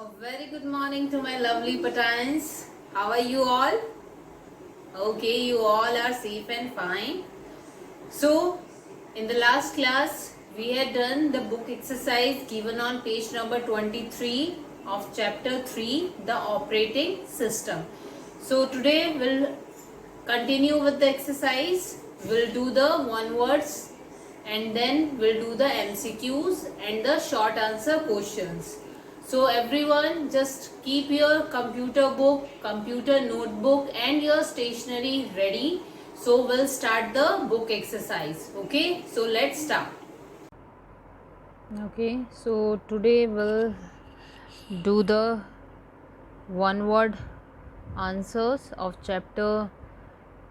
A very good morning to my lovely Patans. How are you all? Okay, you all are safe and fine. So, in the last class, we had done the book exercise given on page number 23 of chapter 3, the operating system. So, today we'll continue with the exercise. We'll do the one words and then we'll do the MCQs and the short answer questions. So everyone just keep your computer book, computer notebook and your stationery ready. So we'll start the book exercise. Okay, so let's start. Okay, so today we'll do the one word answers of chapter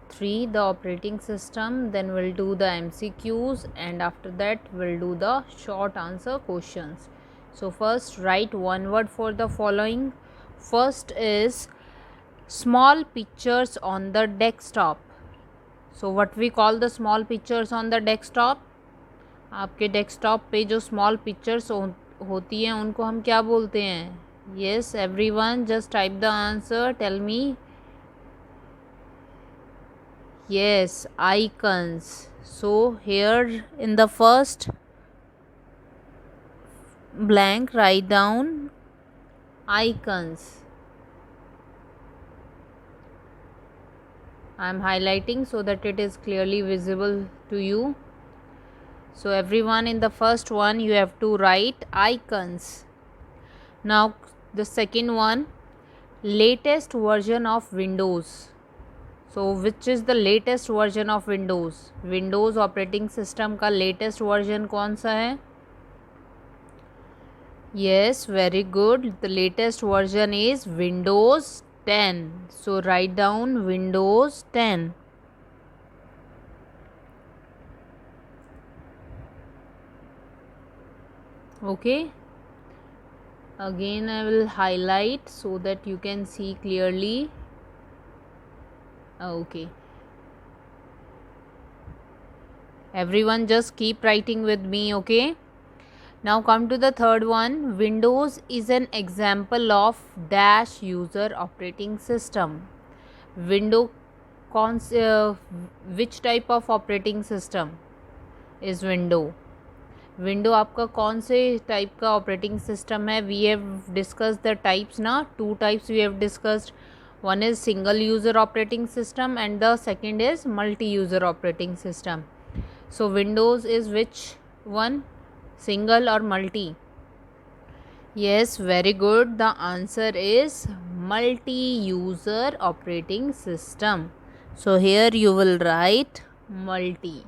3, the operating system. Then we'll do the MCQs and after that we'll do the short answer questions. So first write one word for the following. First is small pictures on the desktop. So what we call the small pictures on the desktop? आपके desktop पे जो small pictures होती हैं उनको हम क्या बोलते हैं? Yes, everyone just type the answer. Tell me. Yes, icons. So here in the first blank write down icons. I am highlighting so that it is clearly visible to you. So everyone, in the first one you have to write icons. Now the second one, latest version of Windows. So which is the latest version of Windows? Windows operating system का latest version कौन सा है? Yes, very good. The latest version is Windows 10. So write down Windows 10. Okay. Again I will highlight so that you can see clearly. Okay. Everyone just keep writing with me, okay? Now come to the third one. Windows is an example of dash user operating system. Window which type of operating system is window? Window आपका कौन से type का operating system है? We have discuss the types ना, 2 types we have discussed. one is single user operating system and the second is multi user operating system. So Windows is which one, single or multi? Yes, very good. The answer is multi user operating system. So here you will write multi.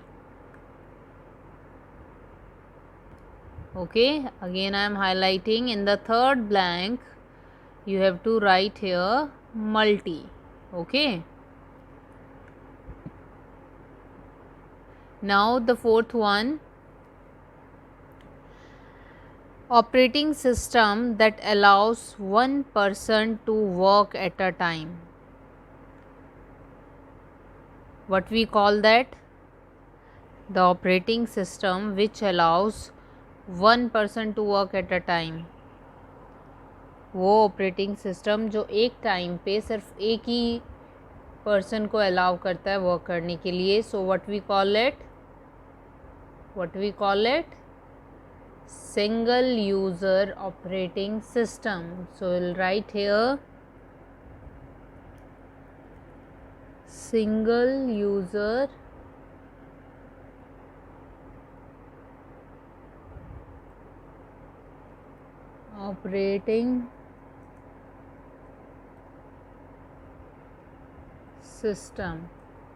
Okay, again I am highlighting. In the third blank you have to write here multi. Okay, now the fourth one, operating system that allows one person to work at a time. What we call that? The operating system which allows one person to work at a time. वो operating system जो एक time पे सिर्फ एक ही person को allow करता है work करने के लिए. So what we call it single user operating system. So will write here single user operating system,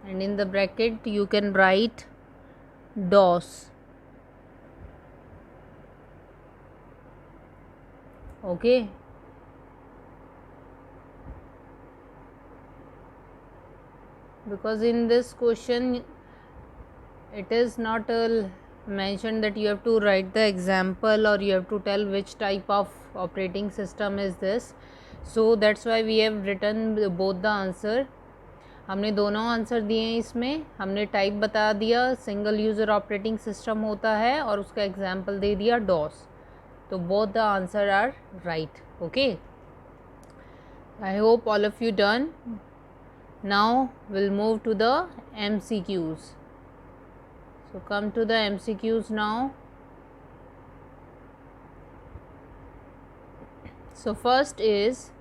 and in the bracket you can write DOS. Okay, because in this question it is not mentioned that you have to write the example or you have to tell which type of operating system is this. So that's why we have written both the answer. हमने दोनों answer दिए हैं. इसमें हमने type बता दिया, single user operating system होता है, और उसका एग्जाम्पल दे दिया DOS. So both the answer are right. Okay, I hope all of you done. Now we'll move to the MCQs. So come to the MCQs now. So first is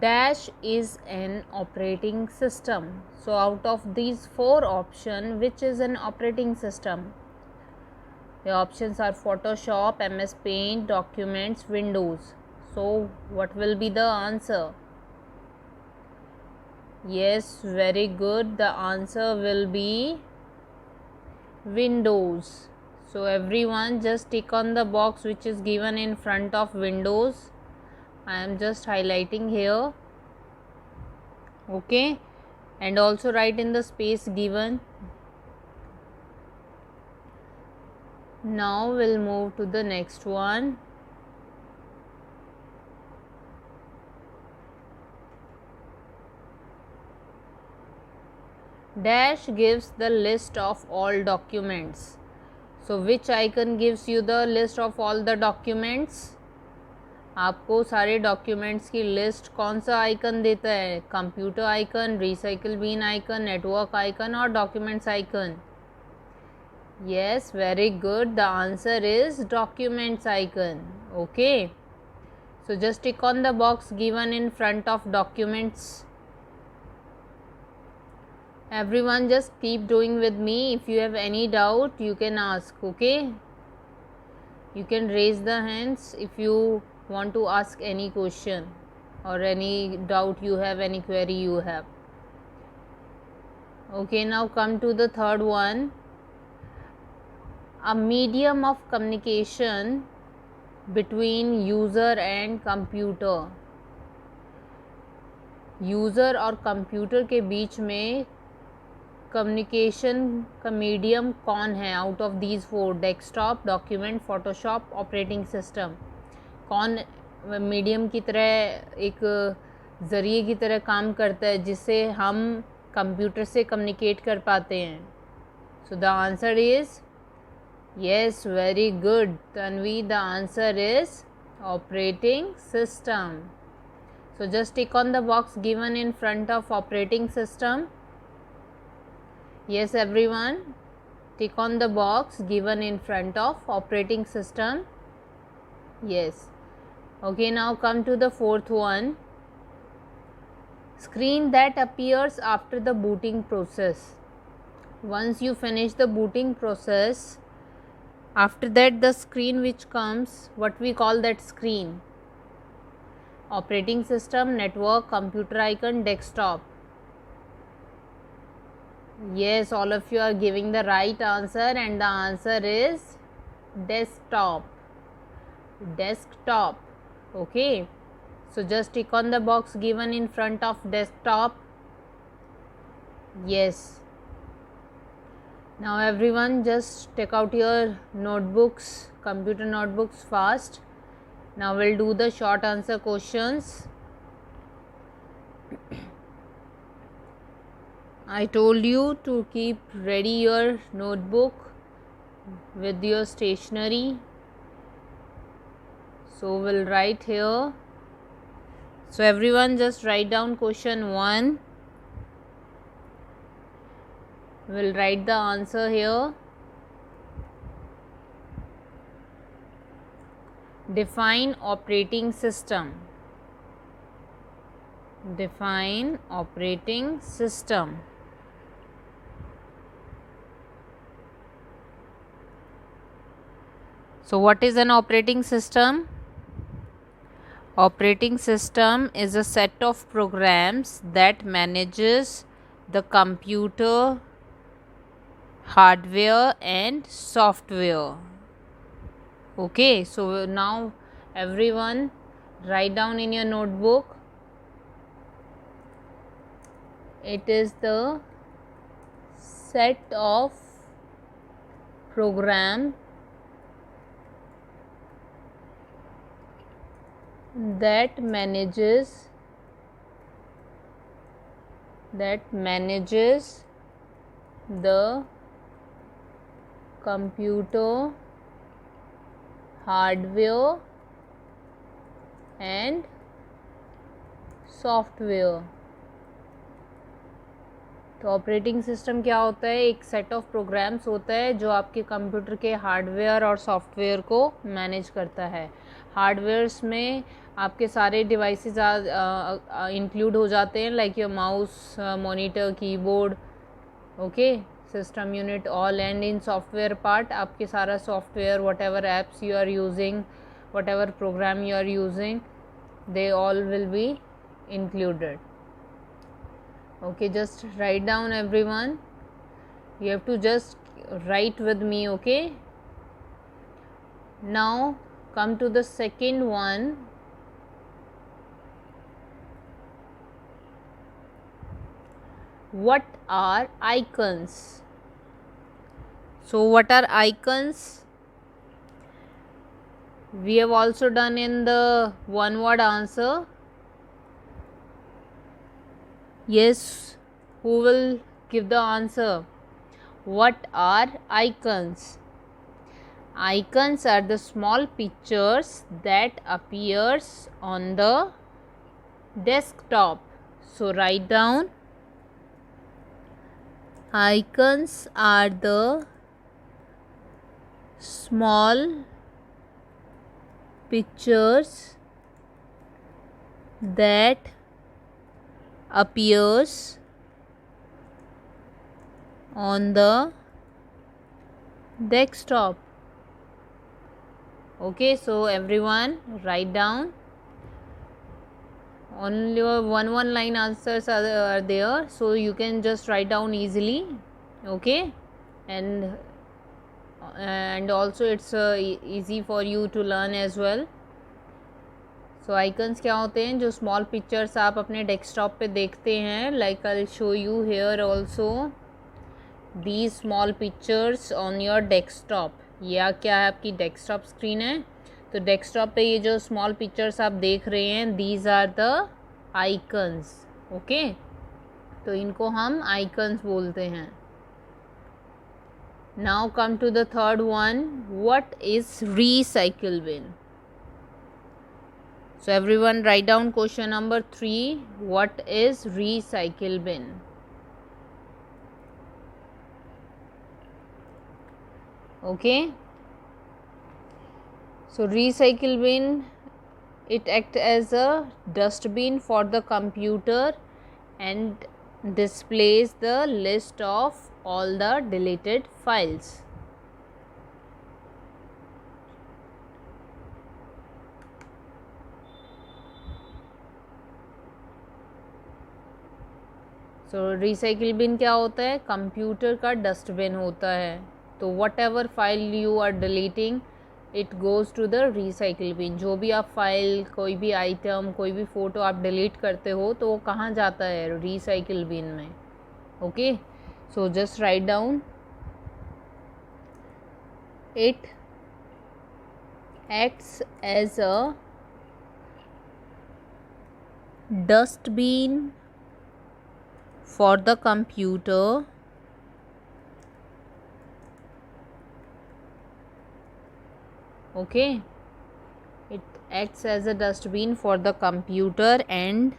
dash is an operating system. So out of these four options, which is an operating system? The options are Photoshop, MS Paint, Documents, Windows. So what will be the answer? Yes, very good. The answer will be Windows. So everyone just tick on the box which is given in front of Windows. I am just highlighting here. Okay, and also write in the space given. Now we'll move to the next one. Dash gives the list of all documents. So which icon gives you the list of all the documents? आपको सारे documents की list कौन सा icon देता है? Computer icon, recycle bin icon, network icon और documents icon. Yes, very good. The answer is documents icon. Okay, so just tick on the box given in front of documents. Everyone just keep doing with me. If you have any doubt you can ask. Okay, you can raise the hands if you want to ask any question or any doubt you have, any query you have. Okay, now come to the third one. A medium of communication between user and computer. User और computer के बीच में communication का medium कौन है? Out of these four, desktop, document, Photoshop, operating system. कौन medium की तरह, एक ज़रिए की तरह काम करता है जिससे हम कंप्यूटर से कम्युनिकेट कर पाते हैं? So the answer is yes, very good Tanvi. The answer is operating system. So just tick on the box given in front of operating system. Yes, everyone, tick on the box given in front of operating system. Yes. Okay, now come to the fourth one. Screen that appears after the booting process. Once you finish the booting process, after that the screen which comes, what we call that screen? Operating system, network, computer icon, desktop. Yes, all of you are giving the right answer and the answer is desktop. Desktop. Okay, so just tick on the box given in front of desktop. Yes. Now everyone just take out your notebooks, computer notebooks fast. Now we'll do the short answer questions. I told you to keep ready your notebook with your stationery. So we'll write here. So everyone just write down question 1. We'll write the answer here. Define operating system. Define operating system. So what is an operating system? Operating system is a set of programs that manages the computer, hardware and software. Okay, so now everyone write down in your notebook. It is the set of program that manages the computer hardware and software. तो operating system क्या होता है? एक set of programs होता है जो आपके computer के हार्डवेयर और सॉफ्टवेयर को मैनेज करता है। हार्डवेयर्स में आपके सारे डिवाइसेस इंक्लूड हो जाते हैं, like your mouse, monitor, keyboard, okay, system unit all. And in software part आपके सारा software, whatever apps you are using, whatever program you are using, they all will be included. Okay, just write down everyone. You have to just write with me, okay? Now come to the second one. What are icons? So what are icons? We have also done in the one word answer. Yes, who will give the answer? What are icons? Icons are the small pictures that appears on the desktop. So write down. Icons are the small pictures that appears on the desktop. Okay, so everyone write down. Only one line answers are there, so you can just write down easily, okay? And also it's easy for you to learn as well. So icons क्या होते हैं? जो small pictures आप अपने desktop पे देखते हैं, like I show you here also these small pictures on your desktop. या क्या है? आपकी डेस्कटॉप स्क्रीन है, तो डेस्कटॉप पे ये जो स्मॉल पिक्चर्स आप देख रहे हैं, these are the icons, okay? तो इनको हम आइकन्स बोलते हैं। Now come to the third one, what is recycle bin? So everyone write down question number 3. What is recycle bin? Okay. So recycle bin, it acts as a dustbin for the computer and displays the list of all the deleted files. So recycle bin क्या होता है? Computer का dustbin होता है। तो whatever file you are deleting, it goes to the recycle bin. जो भी आप फाइल, कोई भी आइटम, कोई भी फ़ोटो आप डिलीट करते हो, तो वो कहाँ जाता है? रिसाइकिल बिन में, okay? So just write down, it acts as a dustbin for the computer okay, it acts as a dustbin for the computer and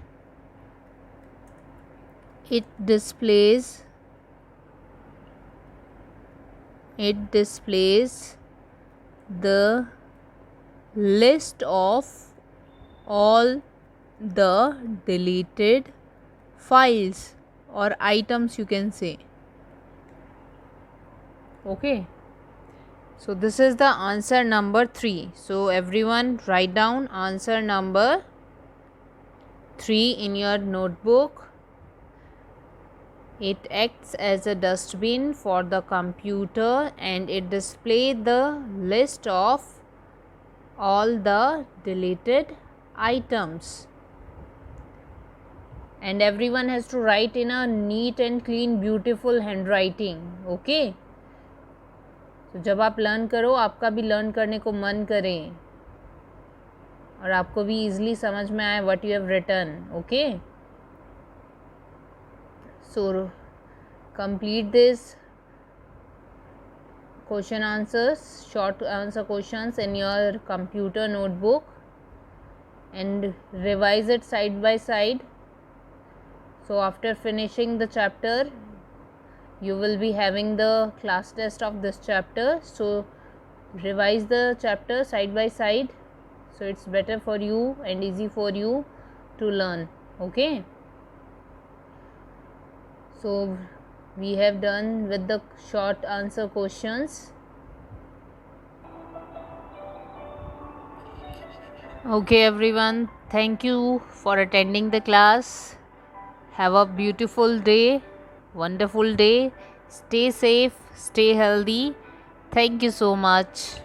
it displays the list of all the deleted files or items, you can say, okay? So this is the answer number 3. So everyone write down answer number 3 in your notebook. It acts as a dustbin for the computer and it displays the list of all the deleted items. And everyone has to write in a neat and clean, beautiful handwriting, okay? तो जब आप learn करो, आपका भी learn करने को मन करें और आपको भी इजीली समझ में आए what you have written, okay? So complete this question answers, short answer questions in your computer notebook and revise it side by side. So after finishing the chapter, you will be having the class test of this chapter. So revise the chapter side by side, so it's better for you and easy for you to learn. Okay, so we have done with the short answer questions. Okay everyone, thank you for attending the class. Have a beautiful day, wonderful day. Stay safe, stay healthy. Thank you so much.